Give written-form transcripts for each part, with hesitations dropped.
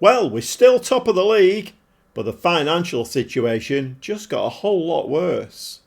Well, we're still top of the league, but the financial situation just got a whole lot worse.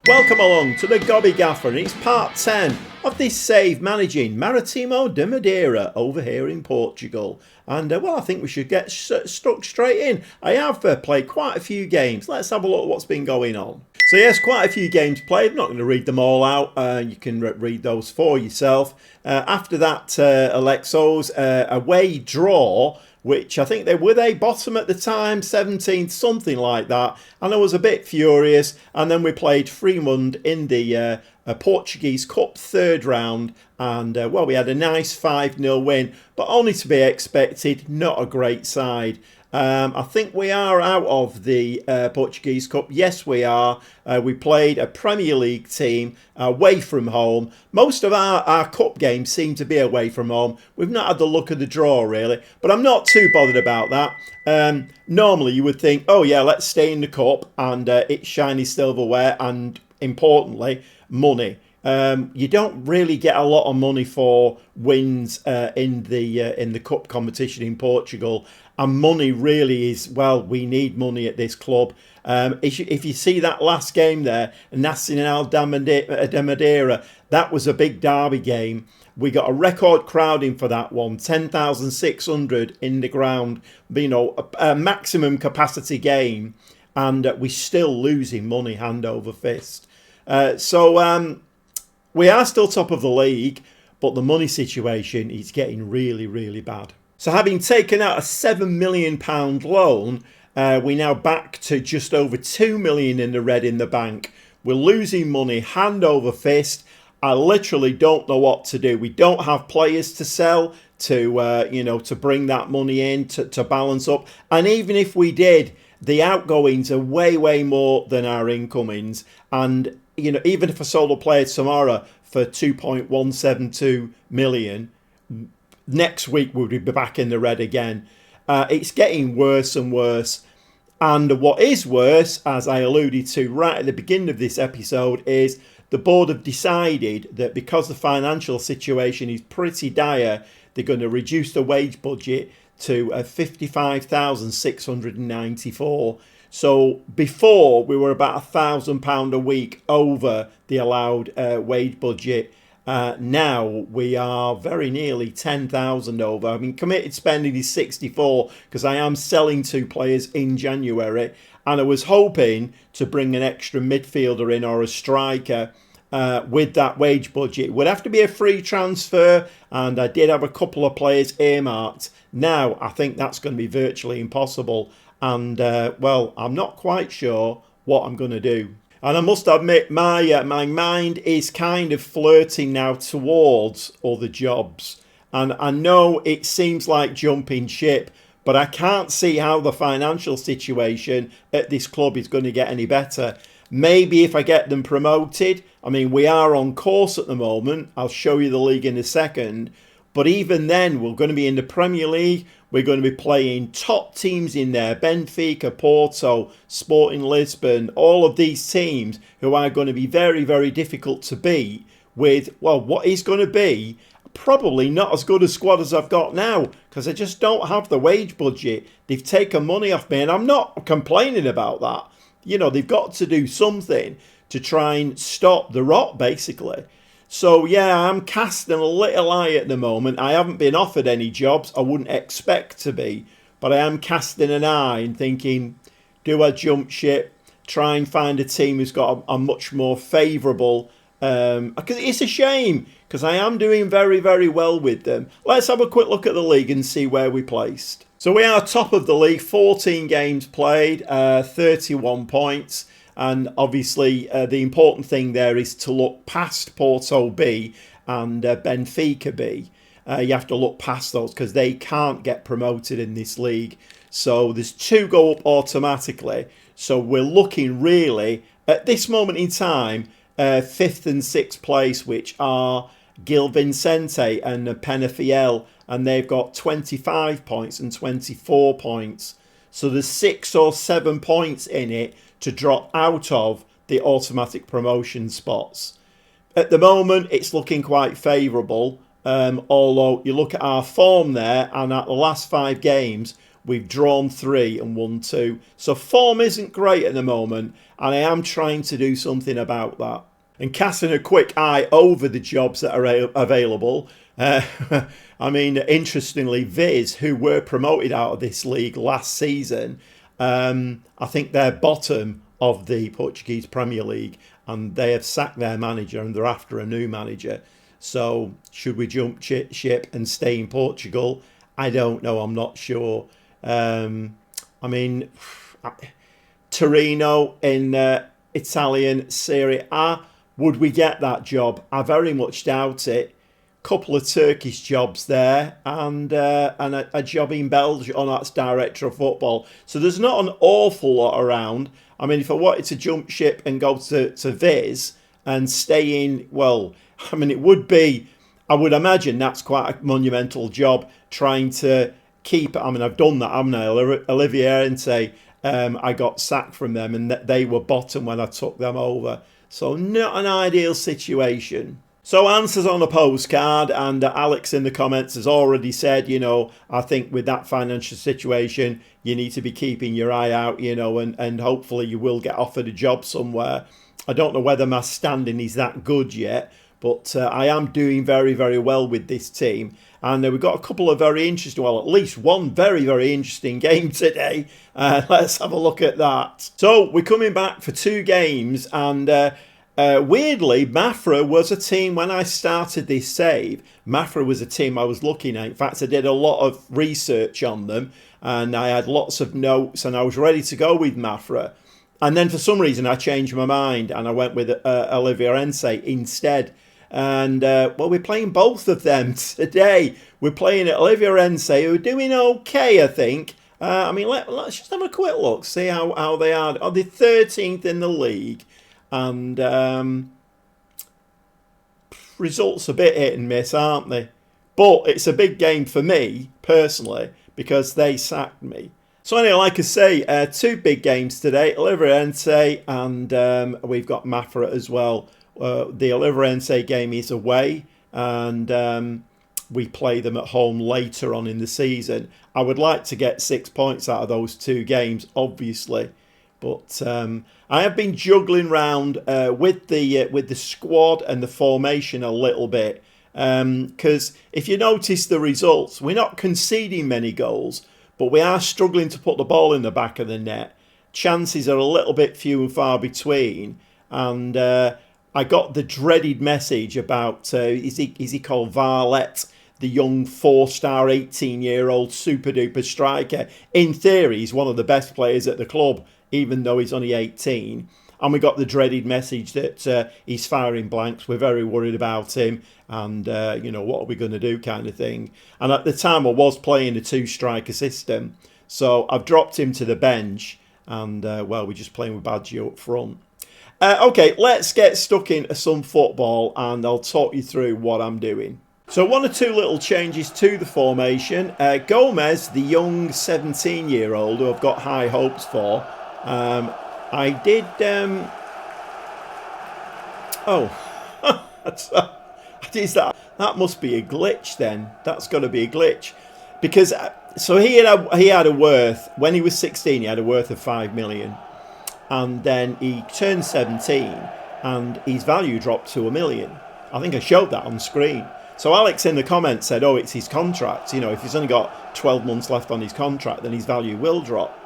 Welcome along to the Gobby Gaffer, and it's part 10 of this save managing Maritimo de Madeira over here in Portugal. And well, I think we should get stuck straight in. I have played quite a few games. Let's have a look at what's been going on. So yes, quite a few games played. I'm not going to read them all out. You can read those for yourself. After that, Alexo's away draw, which I think they bottom at the time, 17th, something like that. And I was a bit furious. And then we played Fremont in the Portuguese Cup third round. And, well, we had a nice 5-0 win, but only to be expected, not a great side. I think we are out of the Portuguese Cup. Yes, we are. We played a Premier League team away from home. Most of our cup games seem to be away from home. We've not had the luck of the draw, really. But I'm not too bothered about that. Normally, you would think, oh, yeah, let's stay in the cup and it's shiny silverware and, importantly, money. You don't really get a lot of money for wins in the cup competition in Portugal, and money really is, well, we need money at this club. If you see that last game there, Nacional de Madeira, that was a big derby game. We got a record crowding for that one, 10,600 in the ground, a maximum capacity game, and we're still losing money hand over fist. We are still top of the league, but the money situation is getting really, really bad. So having taken out a £7 million loan, we're now back to just over £2 million in the red in the bank. We're losing money hand over fist. I literally don't know what to do. We don't have players to sell to bring that money in to balance up. And even if we did, the outgoings are way, way more than our incomings. And even if I sold a player tomorrow for 2.172 million, next week we'll be back in the red again. It's getting worse and worse. And what is worse, as I alluded to right at the beginning of this episode, is the board have decided that because the financial situation is pretty dire, they're going to reduce the wage budget to 55,694. So before we were about £1,000 a week over the allowed wage budget. Now we are very nearly 10,000 over. I mean, committed spending is 64 because I am selling 2 players in January, and I was hoping to bring an extra midfielder in or a striker with that wage budget. It would have to be a free transfer, and I did have a couple of players earmarked. Now I think that's going to be virtually impossible. And, well, I'm not quite sure what I'm going to do. And I must admit, my mind is kind of flirting now towards other jobs. And I know it seems like jumping ship, but I can't see how the financial situation at this club is going to get any better. Maybe if I get them promoted. I mean, we are on course at the moment. I'll show you the league in a second. But even then, we're going to be in the Premier League. We're going to be playing top teams in there. Benfica, Porto, Sporting Lisbon, all of these teams who are going to be very, very difficult to beat with, well, what is going to be probably not as good a squad as I've got now, because I just don't have the wage budget. They've taken money off me, and I'm not complaining about that. They've got to do something to try and stop the rot, basically. So, yeah, I'm casting a little eye at the moment. I haven't been offered any jobs. I wouldn't expect to be. But I am casting an eye and thinking, do I jump ship? Try and find a team who's got a much more favourable... Because it's a shame, because I am doing very, very well with them. Let's have a quick look at the league and see where we placed. So we are top of the league, 14 games played, 31 points. And obviously, the important thing there is to look past Porto B and Benfica B. You have to look past those because they can't get promoted in this league. So there's 2 go up automatically. So we're looking really, at this moment in time, 5th and 6th place, which are Gil Vicente and Penafiel. And they've got 25 points and 24 points. So there's 6 or 7 points in it to drop out of the automatic promotion spots. At the moment, it's looking quite favourable, although you look at our form there, and at the last 5 games, we've drawn 3 and won 2. So form isn't great at the moment, and I am trying to do something about that. And casting a quick eye over the jobs that are available, I mean, interestingly, Viz, who were promoted out of this league last season, I think they're bottom of the Portuguese Premier League, and they have sacked their manager and they're after a new manager. So should we jump ship and stay in Portugal? I don't know. I'm not sure. I mean, Torino in Italian Serie A, would we get that job? I very much doubt it. Couple of Turkish jobs there, and a job in Belgium. Oh, that's director of football. So there's not an awful lot around. I mean, if I wanted to jump ship and go to Viz and stay in, well, I mean, it would be, I would imagine that's quite a monumental job trying to keep, I mean, I've done that, haven't I? Olivier Ente, I got sacked from them, and they were bottom when I took them over. So not an ideal situation. So answers on a postcard, and Alex in the comments has already said, you know, I think with that financial situation, you need to be keeping your eye out, you know, and hopefully you will get offered a job somewhere. I don't know whether my standing is that good yet, but I am doing very, very well with this team. And we've got a couple of very interesting, well, at least one very, very interesting game today. Let's have a look at that. So we're coming back for 2 games, and weirdly, Mafra was a team, when I started this save, Mafra was a team I was looking at. In fact, I did a lot of research on them, and I had lots of notes, and I was ready to go with Mafra. And then for some reason, I changed my mind, and I went with Olivier Ente instead. And, well, we're playing both of them today. We're playing at Olivier Ente, who are doing okay, I think. I mean, let's just have a quick look, see how they are. Oh, they're 13th in the league. And results a bit hit and miss, aren't they? But it's a big game for me, personally, because they sacked me. So anyway, like I say, 2 big games today, Olivier Ente, and we've got Mafra as well. The Olivier Ente game is away, and we play them at home later on in the season. I would like to get 6 points out of those 2 games, obviously. But I have been juggling around with the squad and the formation a little bit, because if you notice the results, we're not conceding many goals, but we are struggling to put the ball in the back of the net. Chances are a little bit few and far between, and I got the dreaded message about is he called Varlet, the young 4-star 18-year-old super duper striker. In theory, he's one of the best players at the club, even though he's only 18. And we got the dreaded message that he's firing blanks. We're very worried about him. And, you know, what are we going to do kind of thing. And at the time, I was playing a 2-striker system. So I've dropped him to the bench. And, well, we're just playing with Baggio up front. OK, let's get stuck into some football. And I'll talk you through what I'm doing. So 1 or 2 little changes to the formation. Gomez, the young 17-year-old who I've got high hopes for. I did, that must be a glitch then. That's got to be a glitch. Because, so he had a worth, when he was 16, he had a worth of 5 million. And then he turned 17 and his value dropped to 1 million. I think I showed that on screen. So Alex in the comments said, oh, it's his contract. You know, if he's only got 12 months left on his contract, then his value will drop.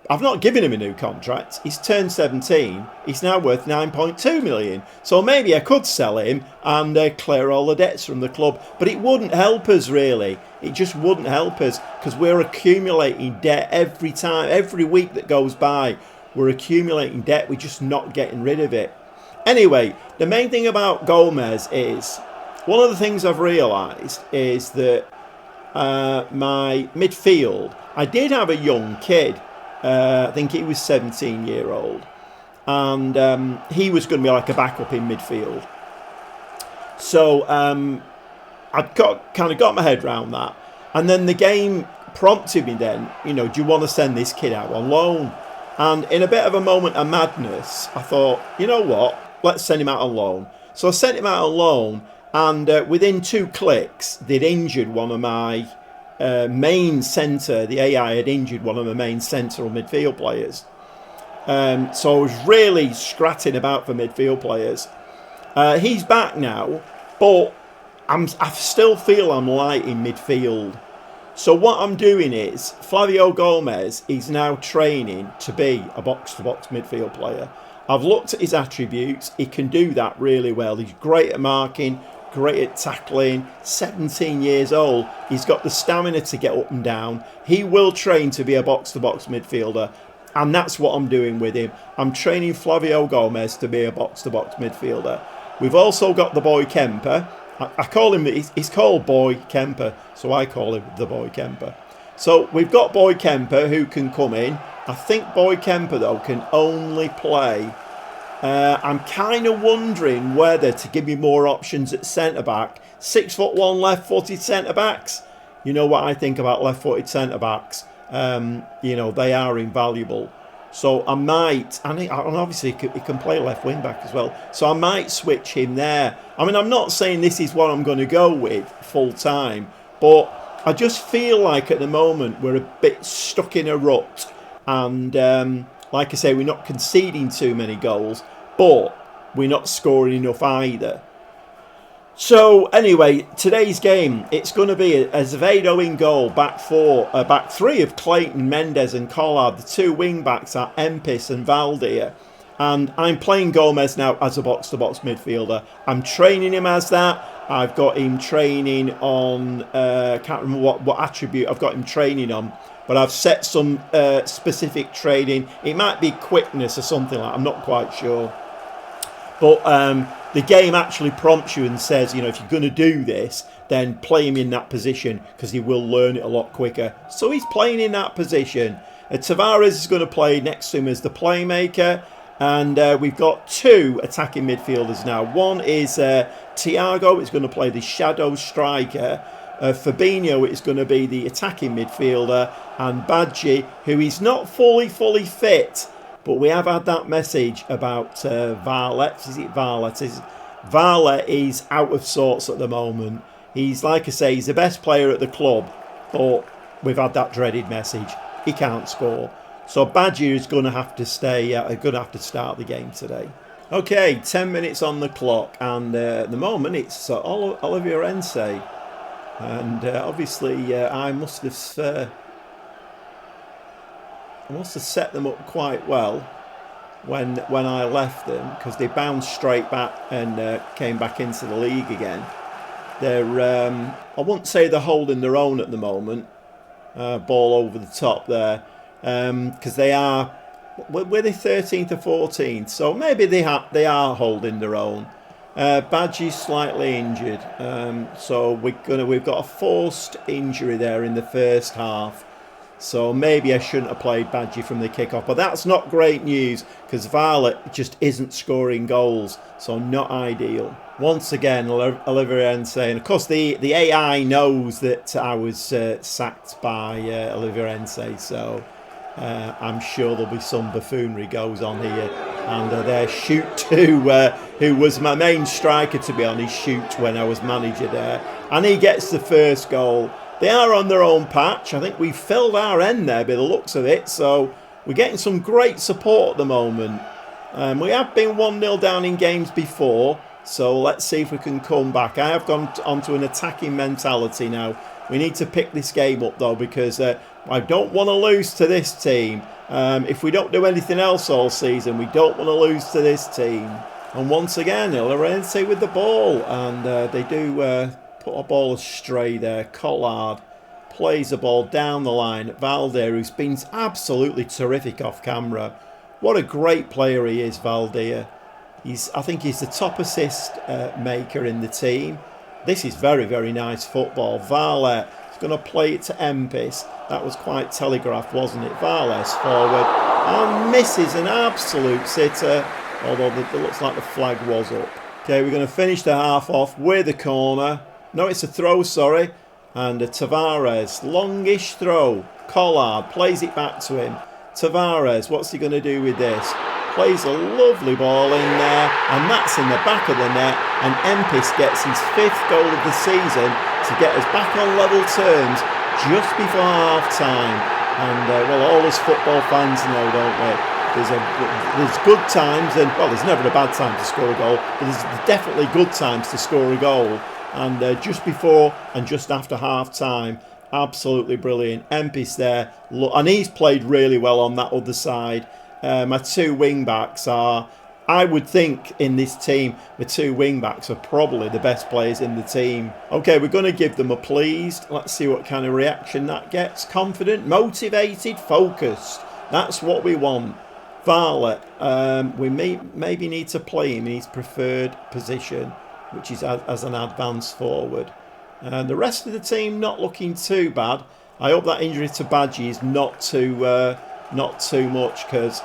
I've not given him a new contract. He's turned 17. He's now worth 9.2 million. So maybe I could sell him and clear all the debts from the club. But it wouldn't help us, really. It just wouldn't help us, because we're accumulating debt every time. Every week that goes by, we're accumulating debt. We're just not getting rid of it. Anyway, the main thing about Gomez is, one of the things I've realised is that my midfield, I did have a young kid. I think he was 17-year-old, and he was going to be like a backup in midfield. So I've kind of got my head around that, and then the game prompted me. Then, you know, do you want to send this kid out on loan? And in a bit of a moment of madness, I thought, you know what, let's send him out on loan. So I sent him out on loan, and within 2 clicks, they'd injured one of my main centre. The AI had injured one of my main central midfield players. So I was really scratching about for midfield players. He's back now, but I still feel I'm light in midfield. So what I'm doing is, Flavio Gomez is now training to be a box-to-box midfield player. I've looked at his attributes. He can do that really well. He's great at marking, great at tackling, 17 years old. He's got the stamina to get up and down. He will train to be a box-to-box midfielder, and that's what I'm doing with him. I'm training Flavio Gomez to be a box-to-box midfielder. We've also got the boy Kemper. I call him, he's called Boy Kemper, so I call him the Boy Kemper. So we've got Boy Kemper who can come in. I think Boy Kemper, though, can only play. I'm kind of wondering whether to give me more options at centre-back. 6'1" left-footed centre-backs. You know what I think about left-footed centre-backs. You know, they are invaluable. So I might, and obviously he can play left wing back as well. So I might switch him there. I mean, I'm not saying this is what I'm going to go with full time, but I just feel like at the moment we're a bit stuck in a rut. And like I say, we're not conceding too many goals, but we're not scoring enough either. So anyway, today's game, it's going to be Azevedo in goal, back three of Clayton, Mendes and Collard. The 2 wing backs are Empis and Valdir. And I'm playing Gomez now as a box-to-box midfielder. I'm training him as that. I've got him training on, can't remember what attribute I've got him training on. But I've set some specific training. It might be quickness or something like that. I'm not quite sure. But the game actually prompts you and says, you know, if you're going to do this, then play him in that position because he will learn it a lot quicker. So he's playing in that position. Tavares is going to play next to him as the playmaker. And we've got 2 attacking midfielders now. One is Thiago, is going to play the shadow striker. Fabinho is going to be the attacking midfielder. And Badji, who is not fully fit. But we have had that message about Varlet. Is it Varlet? Varlet is out of sorts at the moment. He's, like I say, he's the best player at the club. But we've had that dreaded message. He can't score. So Badger is going to have to stay. Going to have to start the game today. Okay, 10 minutes on the clock. And at the moment, it's Olivier Ense. And obviously, I must have set them up quite well when I left them, because they bounced straight back and came back into the league again. They're I wouldn't say they're holding their own at the moment. Ball over the top there, because they are, were they 13th or 14th? So maybe they are holding their own. Badgie's slightly injured, so we've got a forced injury there in the first half. So maybe I shouldn't have played Badgie from the kickoff. But that's not great news, because Violet just isn't scoring goals. So not ideal. Once again, Olivier Ense. And of course, the AI knows that I was sacked by Olivier Ense. So I'm sure there'll be some buffoonery goes on here. And their Shoot, who was my main striker, to be honest, Shoot, when I was manager there. And he gets the first goal. They are on their own patch. I think we've filled our end there by the looks of it. So we're getting some great support at the moment. We have been 1-0 down in games before. So let's see if we can come back. I have gone onto an attacking mentality now. We need to pick this game up, though, because I don't want to lose to this team. If we don't do anything else all season, we don't want to lose to this team. And once again, Lorenzo with the ball. And they do... put a ball astray there. Collard plays the ball down the line. Valdir, who's been absolutely terrific off camera. What a great player he is, Valdir. I think he's the top assist maker in the team. This is very, very nice football. Varlet is going to play it to Empis. That was quite telegraphed, wasn't it? Varlet's forward and misses an absolute sitter. Although it looks like the flag was up. Okay, we're going to finish the half off with a corner. No, it's a throw, sorry. And Tavares, longish throw. Collard plays it back to him. Tavares, what's he going to do with this? Plays a lovely ball in there, and that's in the back of the net, and Empis gets his 5th goal of the season to get us back on level terms just before half-time. And, well, all us football fans know, don't we? There's good times, and, well, there's never a bad time to score a goal, but there's definitely good times to score a goal. And just before and just after half-time, absolutely brilliant. Empis there, and he's played really well on that other side. My 2 wing-backs are, I would think in this team, the 2 wing-backs are probably the best players in the team. Okay, we're going to give them a pleased. Let's see what kind of reaction that gets. Confident, motivated, focused. That's what we want. Varlet, we maybe need to play him in his preferred position, which is as an advance forward. And the rest of the team not looking too bad. I hope that injury to Badgie is not too much, because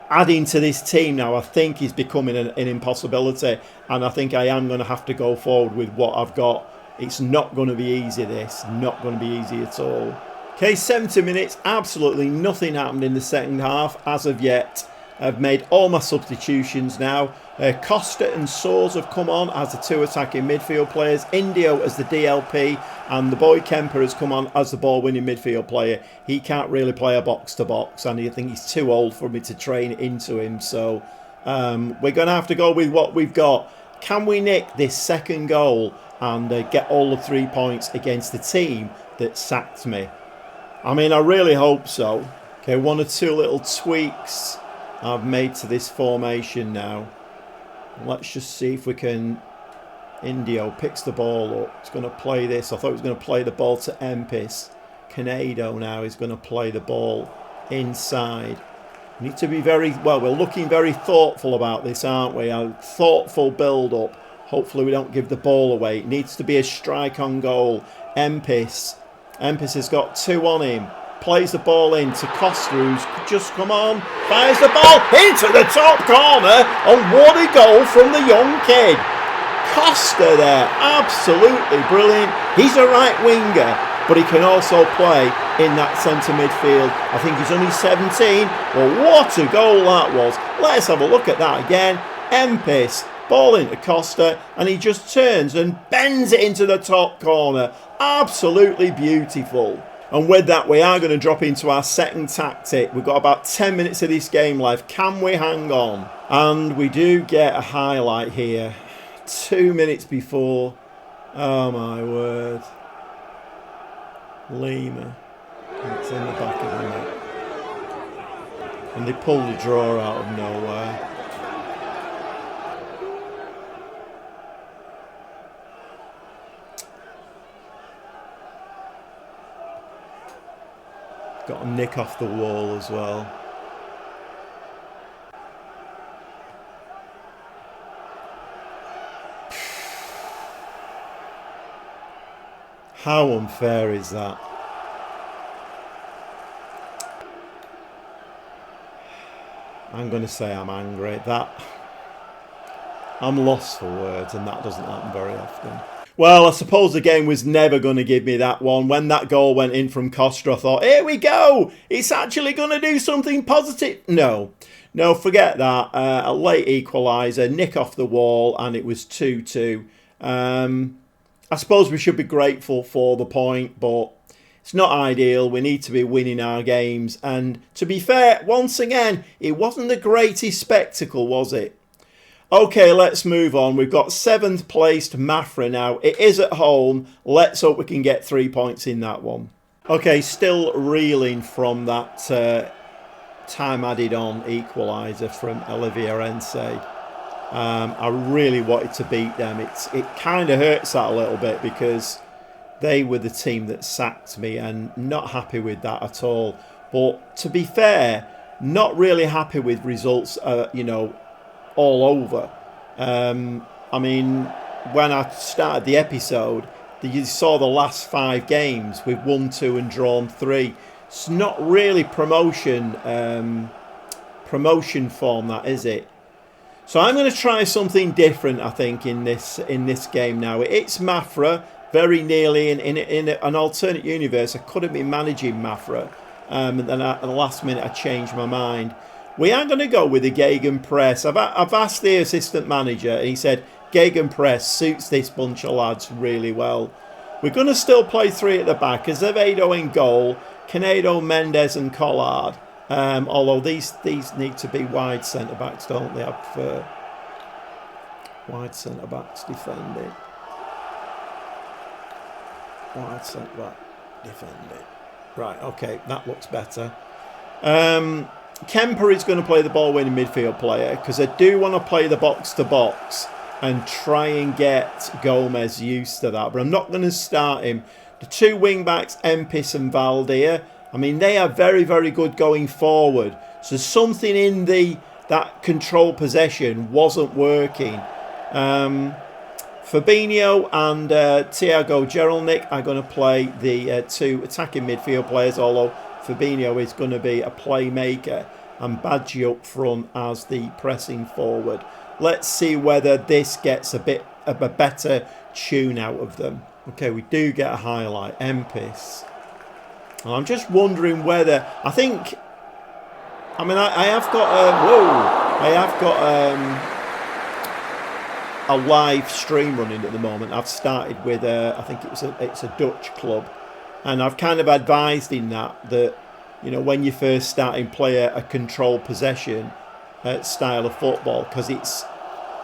adding to this team now, I think, is becoming an impossibility, and I think I am going to have to go forward with what I've got. It's not going to be easy, this. Not going to be easy at all. Okay, 70 minutes, absolutely nothing happened in the second half as of yet. I've made all my substitutions now. Costa and Soares have come on as the 2 attacking midfield players. Indio as the DLP, and the boy Kemper has come on as the ball-winning midfield player. He can't really play a box-to-box, and I think he's too old for me to train into him. So we're going to have to go with what we've got. Can we nick this second goal and get all the 3 points against the team that sacked me? I mean, I really hope so. Okay, 1 or 2 little tweaks I've made to this formation now. Let's just see if we can. Indio picks the ball up. It's going to play this. I thought he was going to play the ball to Empis. Canedo now is going to play the ball inside. We need to be very, well, we're looking very thoughtful about this, aren't we? A thoughtful build-up. Hopefully we don't give the ball away. It needs to be a strike on goal. Empis has got 2 on him. Plays the ball in to Costa, who's just come on. Fires the ball into the top corner. And what a goal from the young kid. Costa there, absolutely brilliant. He's a right winger, but he can also play in that centre midfield. I think he's only 17. Well, what a goal that was. Let's have a look at that again. Empis, ball into Costa, and he just turns and bends it into the top corner. Absolutely beautiful. And with that, we are going to drop into our second tactic. We've got about 10 minutes of this game left. Can we hang on? And we do get a highlight here. 2 minutes before. Oh my word. Lima. And it's in the back of the net. And they pulled the draw out of nowhere. Got a nick off the wall as well. How unfair is that? I'm going to say I'm angry. I'm lost for words, and that doesn't happen very often. Well, I suppose the game was never going to give me that one. When that goal went in from Costa, I thought, here we go. It's actually going to do something positive. No, forget that. A late equaliser, nick off the wall, and it was 2-2. I suppose we should be grateful for the point, but it's not ideal. We need to be winning our games. And to be fair, once again, it wasn't the greatest spectacle, was it? Okay, let's move on. We've got 7th placed Mafra now. It is at home. Let's hope we can get 3 points in that one. Okay, still reeling from that time added on equaliser from Olivier Ense. I really wanted to beat them. It kind of hurts that a little bit because they were the team that sacked me, and not happy with that at all. But to be fair, not really happy with results, all over. I mean, when I started the episode, you saw the last 5 games. We've won 2 and drawn 3. It's not really promotion form, that is it? So I'm going to try something different, I think, in this game now. It's Mafra, very nearly in an alternate universe. I could have been managing Mafra. And then at the last minute I changed my mind. We are going to go with the Gegenpress. I've asked the assistant manager, and he said Gegenpress suits this bunch of lads really well. We're going to still play 3 at the back. Azevedo in goal, Canedo, Mendes and Collard. Although these need to be wide centre-backs, don't they? I prefer wide centre-backs defending. Wide centre-back defending. Right, okay, that looks better. Kemper is going to play the ball-winning midfield player because I do want to play the box-to-box and try and get Gomez used to that. But I'm not going to start him. The 2 wing-backs, Empis and Valdir, I mean, they are very, very good going forward. So something in that control possession wasn't working. Fabinho and Thiago Geralnik are going to play the 2 attacking midfield players, although Fabinho is going to be a playmaker and Badgie up front as the pressing forward. Let's see whether this gets a bit of a better tune out of them. Okay, we do get a highlight. Empis. And I'm just wondering whether... I think... I mean, I have got... I have got... a live stream running at the moment. I've started with I think it's a Dutch club, and I've kind of advised in that you know, when you first start in play a controlled possession style of football, because it's,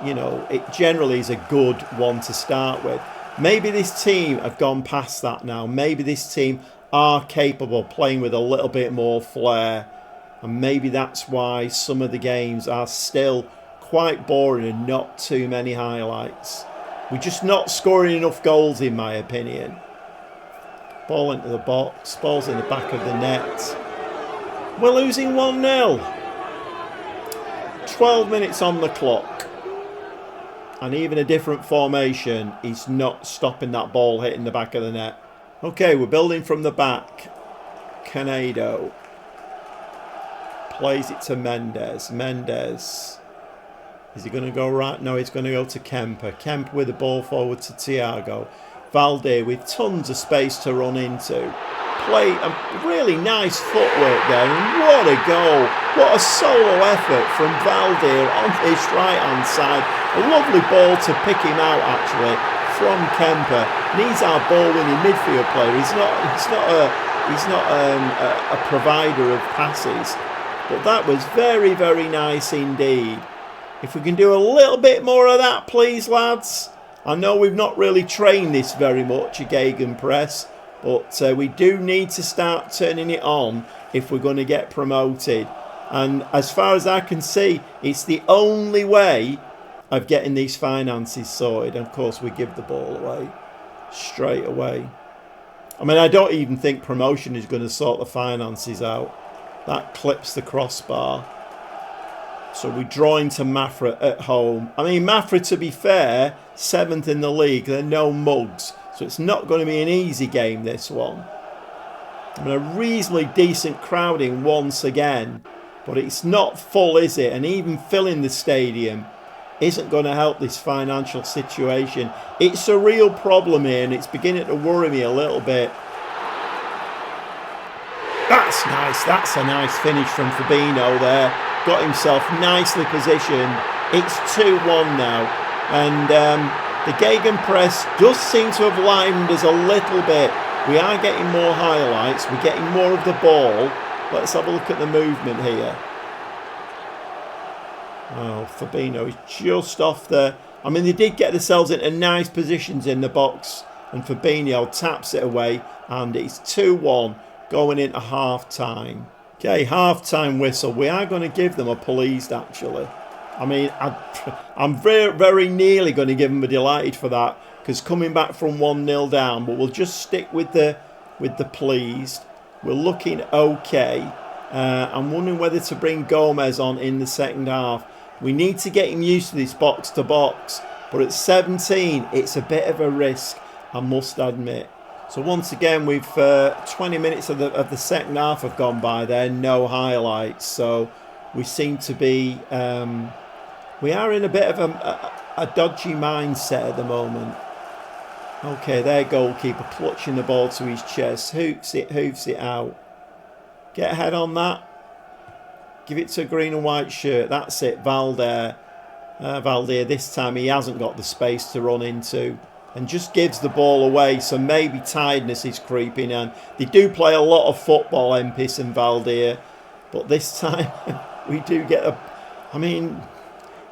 you know, it generally is a good one to start with. Maybe this team have gone past that now. Maybe this team are capable of playing with a little bit more flair, and maybe that's why some of the games are still quite boring and not too many highlights. We're just not scoring enough goals, in my opinion. Ball into the box, ball's in the back of the net. We're losing 1-0. 12 minutes on the clock. And even a different formation is not stopping that ball hitting the back of the net. Okay, we're building from the back. Canedo plays it to Mendes. Mendes. Is he going to go right? No, he's going to go to Kemper. Kemper with the ball forward to Thiago. Valdir with tons of space to run into. Play a really nice footwork there. And what a goal. What a solo effort from Valdir on his right-hand side. A lovely ball to pick him out, actually, from Kemper. And he's our ball-winning midfield player. He's not a provider of passes. But that was very, very nice indeed. If we can do a little bit more of that, please, lads. I know we've not really trained this very much, a Gegenpress, but we do need to start turning it on if we're going to get promoted. And as far as I can see, it's the only way of getting these finances sorted. And of course, we give the ball away straight away. I mean, I don't even think promotion is going to sort the finances out. That clips the crossbar. So we're drawing to Mafra at home. I mean, Mafra, to be fair, 7th in the league. They're no mugs. So it's not going to be an easy game, this one. I mean, a reasonably decent crowding once again. But it's not full, is it? And even filling the stadium isn't going to help this financial situation. It's a real problem here, and it's beginning to worry me a little bit. That's nice. That's a nice finish from Fabinho there. Got himself nicely positioned. It's 2-1 now. And the Gegenpress does seem to have livened us a little bit. We are getting more highlights. We're getting more of the ball. Let's have a look at the movement here. Oh, Fabinho is just off there. I mean, they did get themselves into nice positions in the box. And Fabinho taps it away. And it's 2-1 going into half-time. Okay, half-time whistle. We are going to give them a pleased, actually. I mean, I'm very, very nearly going to give them a delighted for that, because coming back from 1-0 down, but we'll just stick with the pleased. We're looking okay. I'm wondering whether to bring Gomez on in the second half. We need to get him used to this box-to-box, but at 17, it's a bit of a risk, I must admit. So once again, we've 20 minutes of the second half have gone by there, no highlights. So we seem to be, we are in a bit of a dodgy mindset at the moment. Okay, their goalkeeper clutching the ball to his chest, hoofs it out. Get ahead on that. Give it to a green and white shirt. That's it, Valdir. Valdir, this time he hasn't got the space to run into. And just gives the ball away. So maybe tiredness is creeping in. They do play a lot of football, Empis and Valdir. But this time we do get a... I mean,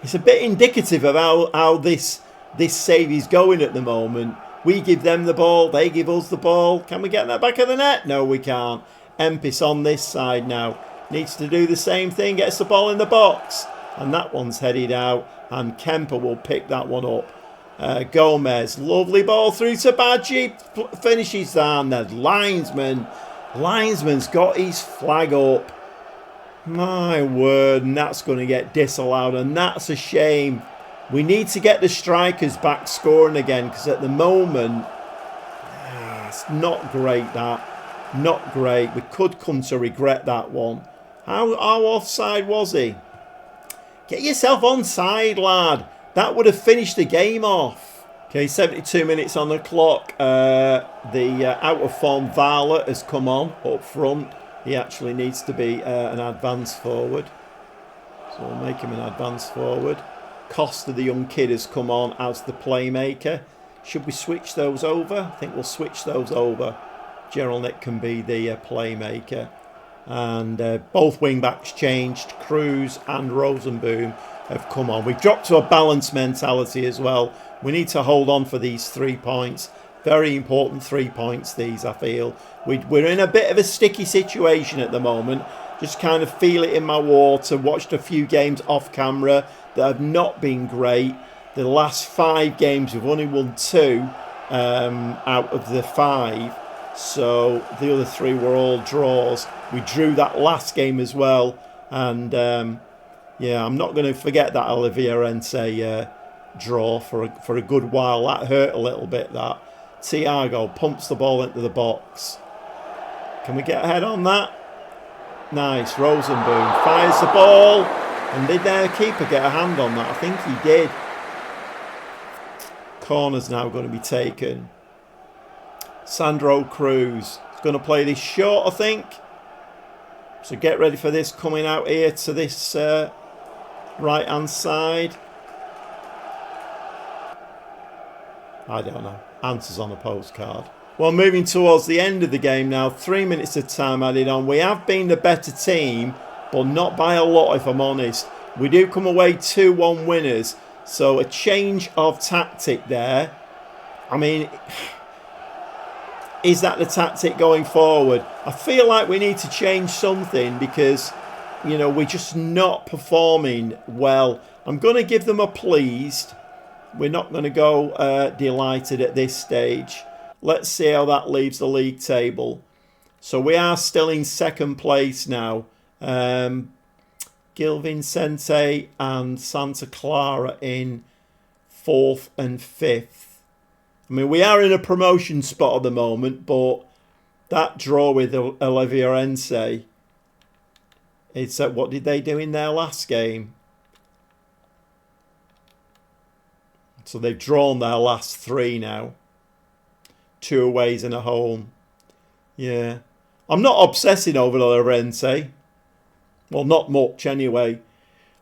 it's a bit indicative of how this save is going at the moment. We give them the ball. They give us the ball. Can we get that back of the net? No, we can't. Empis on this side now. Needs to do the same thing. Gets the ball in the box. And that one's headed out. And Kemper will pick that one up. Gomez. Lovely ball through to Badgie. Finishes down. The linesman's got his flag up. My word. And that's going to get disallowed. And that's a shame. We need to get the strikers back scoring again. Because at the moment, it's not great that. Not great. We could come to regret that one. How offside was he? Get yourself onside, lad. That would have finished the game off. Okay, 72 minutes on the clock. The out-of-form Varlet has come on up front. He actually needs to be an advance forward. So we'll make him an advance forward. Costa, the young kid, has come on as the playmaker. Should we switch those over? I think we'll switch those over. Gerald can be the playmaker. And both wing-backs changed. Cruz and Rosenboom have come on. We've dropped to a balanced mentality as well. We need to hold on for these 3 points. Very important 3 points, these, I feel. We're in a bit of a sticky situation at the moment. Just kind of feel it in my water. Watched a few games off camera that have not been great. The last 5 games, we've only won 2 out of the 5. So the other 3 were all draws. We drew that last game as well. And yeah, I'm not going to forget that Olivier Rense draw for a good while. That hurt a little bit, that. Thiago pumps the ball into the box. Can we get ahead on that? Nice. Rosenboom fires the ball. And did their keeper get a hand on that? I think he did. Corner's now going to be taken. Sandro Cruz is going to play this short, I think. So get ready for this coming out here to this right-hand side. I don't know. Answers on a postcard. Well, moving towards the end of the game now. 3 minutes of time added on. We have been the better team, but not by a lot, if I'm honest. We do come away 2-1 winners. So a change of tactic there. I mean, is that the tactic going forward? I feel like we need to change something because, you know, we're just not performing well. I'm going to give them a pleased. We're not going to go delighted at this stage. Let's see how that leaves the league table. So we are still in second place now. Gil Vicente and Santa Clara in 4th and 5th. I mean, we are in a promotion spot at the moment, but that draw with Olivier Rense, it's what did they do in their last game? So they've drawn their last 3 now. 2 aways and a home. Yeah. I'm not obsessing over Llorente. Well, not much anyway.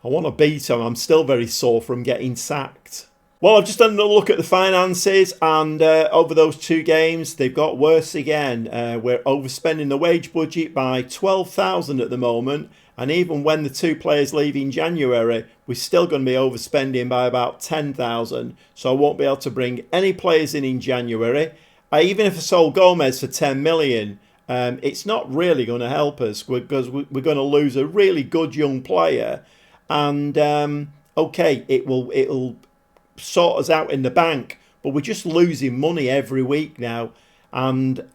I want to beat him. I'm still very sore from getting sacked. Well, I've just done a look at the finances, and over those 2 games, they've got worse again. We're overspending the wage budget by 12,000 at the moment, and even when the 2 players leave in January, we're still going to be overspending by about 10,000. So I won't be able to bring any players in January. Even if I sold Gomez for 10 million, it's not really going to help us because we're going to lose a really good young player. And okay, it'll sort us out in the bank, but we're just losing money every week now. And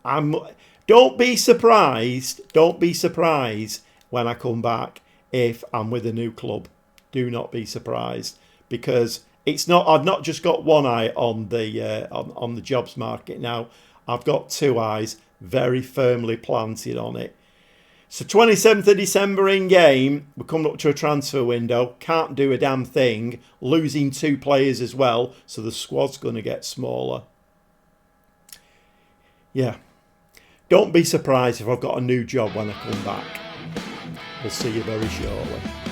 don't be surprised when I come back if I'm with a new club. Do not be surprised, because it's not. I've not just got one eye on the jobs market now. I've got 2 eyes very firmly planted on it. So 27th of December in game. We're coming up to a transfer window. Can't do a damn thing. Losing 2 players as well. So the squad's going to get smaller. Yeah. Don't be surprised if I've got a new job when I come back. We'll see you very shortly.